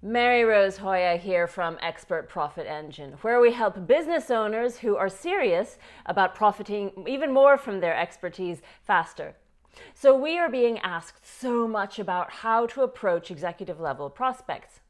Mary Rose Hoya here from Expert Profit Engine, where we help business owners who are serious about profiting even more from their expertise faster. So we are being asked so much about how to approach executive level prospects.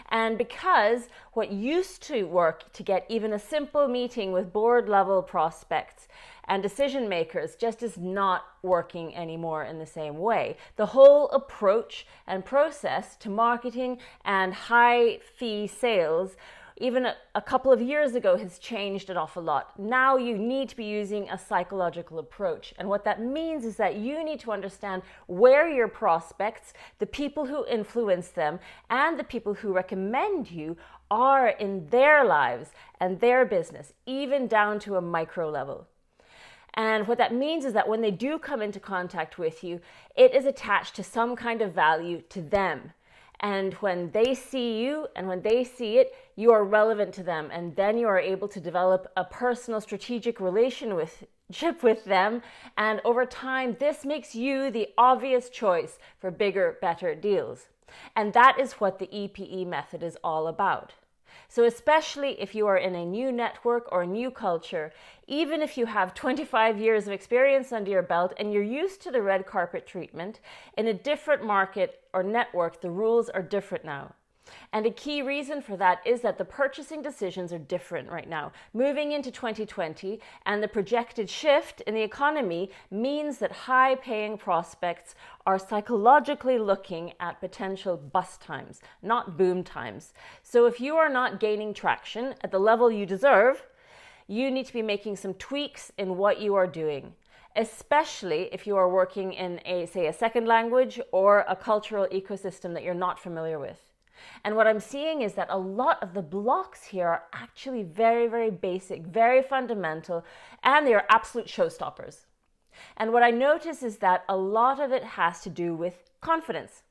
And because what used to work to get even a simple meeting with board level prospects and decision makers just is not working anymore in the same way. The whole approach and process to marketing and high fee sales even a couple of years ago has changed an awful lot. Now you need to be using a psychological approach. And what that means is that you need to understand where your prospects, the people who influence them, and the people who recommend you are in their lives and their business, even down to a micro level. And what that means is that when they do come into contact with you, it is attached to some kind of value to them. And when they see you and when they see it, you are relevant to them. And then you are able to develop a personal strategic relationship with them. And over time, this makes you the obvious choice for bigger, better deals. And that is what the EPE method is all about. So especially if you are in a new network or a new culture, even if you have 25 years of experience under your belt and you're used to the red carpet treatment, in a different market or network, the rules are different now. And a key reason for that is that the purchasing decisions are different right now. Moving into 2020 and the projected shift in the economy means that high-paying prospects are psychologically looking at potential bust times, not boom times. So if you are not gaining traction at the level you deserve, you need to be making some tweaks in what you are doing, especially if you are working in a second language or a cultural ecosystem that you're not familiar with. And what I'm seeing is that a lot of the blocks here are actually very, very basic, very fundamental, and they are absolute showstoppers. And what I notice is that a lot of it has to do with confidence.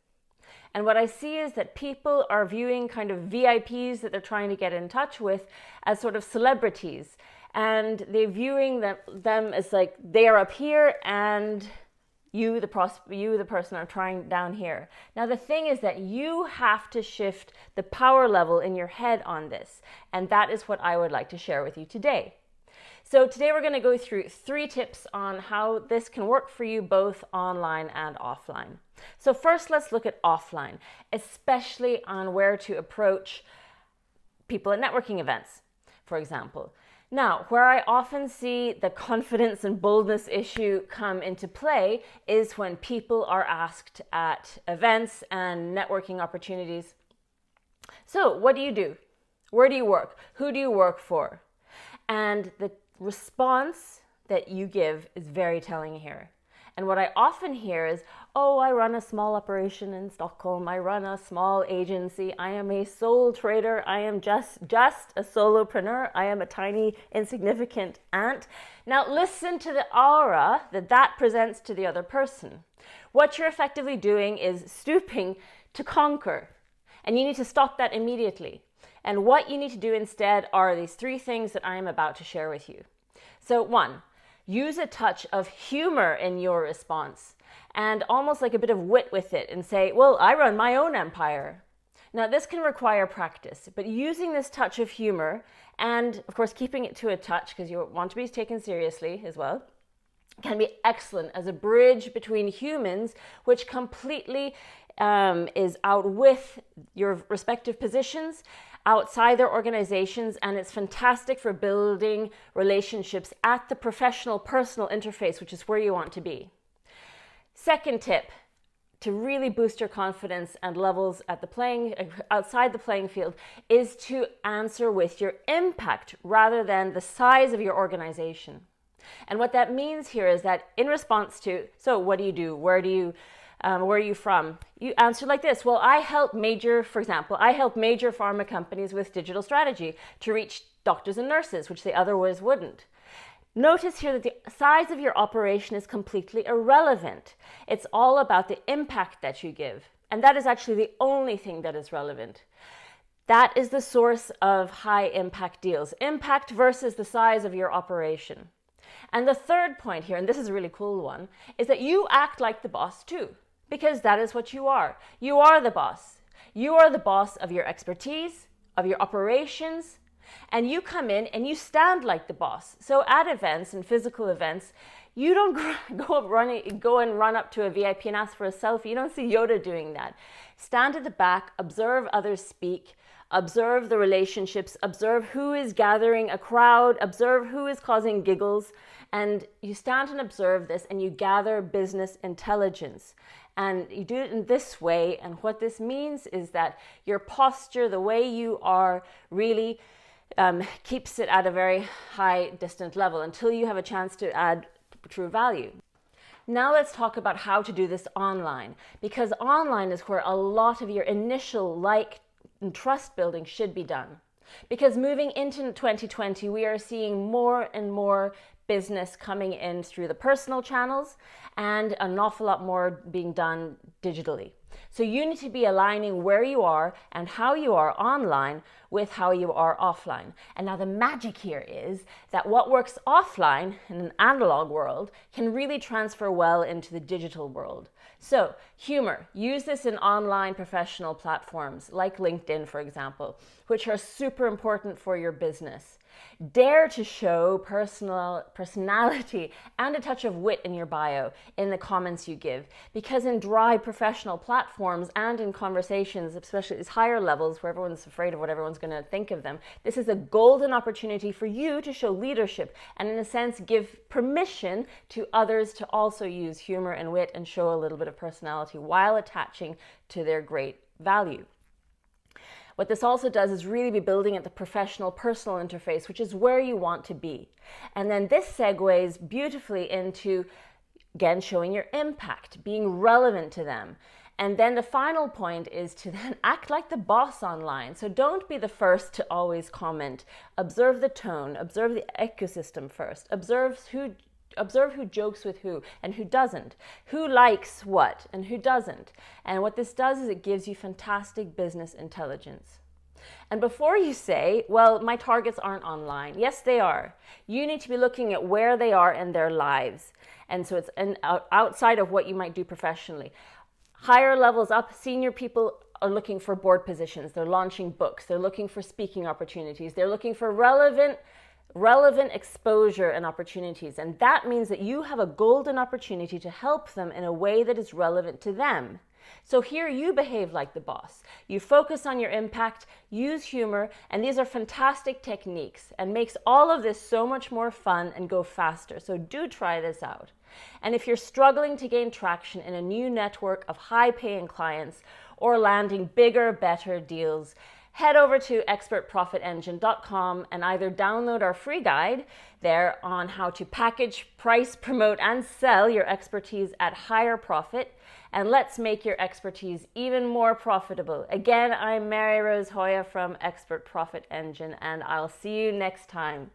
And what I see is that people are viewing kind of VIPs that they're trying to get in touch with as sort of celebrities. And they're viewing them as like they are up here and you, the person, are trying down here. Now, the thing is that you have to shift the power level in your head on this. And that is what I would like to share with you today. So today we're going to go through 3 tips on how this can work for you both online and offline. So first, let's look at offline, especially on where to approach people at networking events, for example. Now, where I often see the confidence and boldness issue come into play is when people are asked at events and networking opportunities. So, what do you do? Where do you work? Who do you work for? And the response that you give is very telling here. And what I often hear is, oh, I run a small operation in Stockholm. I run a small agency. I am a sole trader. I am just a solopreneur. I am a tiny, insignificant ant. Now listen to the aura that presents to the other person. What you're effectively doing is stooping to conquer. And you need to stop that immediately. And what you need to do instead are these 3 things that I am about to share with you. So 1, use a touch of humor in your response and almost like a bit of wit with it and say, well, I run my own empire. Now, this can require practice, but using this touch of humor and, of course, keeping it to a touch because you want to be taken seriously as well, can be excellent as a bridge between humans, which completely is out with your respective positions outside their organizations, and it's fantastic for building relationships at the professional personal interface, which is where you want to be. Second tip to really boost your confidence and levels at outside the playing field is to answer with your impact rather than the size of your organization. And what that means here is that in response to, so what do you do? Where are you from? You answer like this. Well, I help major pharma companies with digital strategy to reach doctors and nurses, which they otherwise wouldn't. Notice here that the size of your operation is completely irrelevant. It's all about the impact that you give. And that is actually the only thing that is relevant. That is the source of high impact deals. Impact versus the size of your operation. And the third point here, and this is a really cool one, is that you act like the boss too. Because that is what you are. You are the boss. You are the boss of your expertise, of your operations, and you come in and you stand like the boss. So at events and physical events, you don't go and run up to a VIP and ask for a selfie. You don't see Yoda doing that. Stand at the back, observe others speak, observe the relationships, observe who is gathering a crowd, observe who is causing giggles, and you stand and observe this and you gather business intelligence. And you do it in this way, and what this means is that your posture, the way you are, really keeps it at a very high, distant level until you have a chance to add true value. Now let's talk about how to do this online, because online is where a lot of your initial like and trust building should be done. Because moving into 2020, we are seeing more and more business coming in through the personal channels and an awful lot more being done digitally. So you need to be aligning where you are and how you are online with how you are offline. And now the magic here is that what works offline in an analog world can really transfer well into the digital world. So humor, use this in online professional platforms like LinkedIn, for example, which are super important for your business. Dare to show personality and a touch of wit in your bio in the comments you give, because in dry professional platforms and in conversations, especially at higher levels where everyone's afraid of what everyone's going to think of them, this is a golden opportunity for you to show leadership and in a sense give permission to others to also use humor and wit and show a little bit of personality while attaching to their great value. What this also does is really be building at the professional personal interface, which is where you want to be. And then this segues beautifully into, again, showing your impact, being relevant to them. And then the final point is to then act like the boss online. So don't be the first to always comment. Observe the tone, observe the ecosystem first, observe who jokes with who and who doesn't, who likes what and who doesn't. And what this does is it gives you fantastic business intelligence. And before you say, well, my targets aren't online, yes, they are. You need to be looking at where they are in their lives. And so it's outside of what you might do professionally. Higher levels up, senior people are looking for board positions. They're launching books. They're looking for speaking opportunities. They're looking for relevant exposure and opportunities. And that means that you have a golden opportunity to help them in a way that is relevant to them. So here you behave like the boss. You focus on your impact, use humor, and these are fantastic techniques and makes all of this so much more fun and go faster. So do try this out. And if you're struggling to gain traction in a new network of high-paying clients or landing bigger, better deals, head over to expertprofitengine.com and either download our free guide there on how to package, price, promote, and sell your expertise at higher profit. And let's make your expertise even more profitable. Again, I'm Mary Rose Hoya from Expert Profit Engine, and I'll see you next time.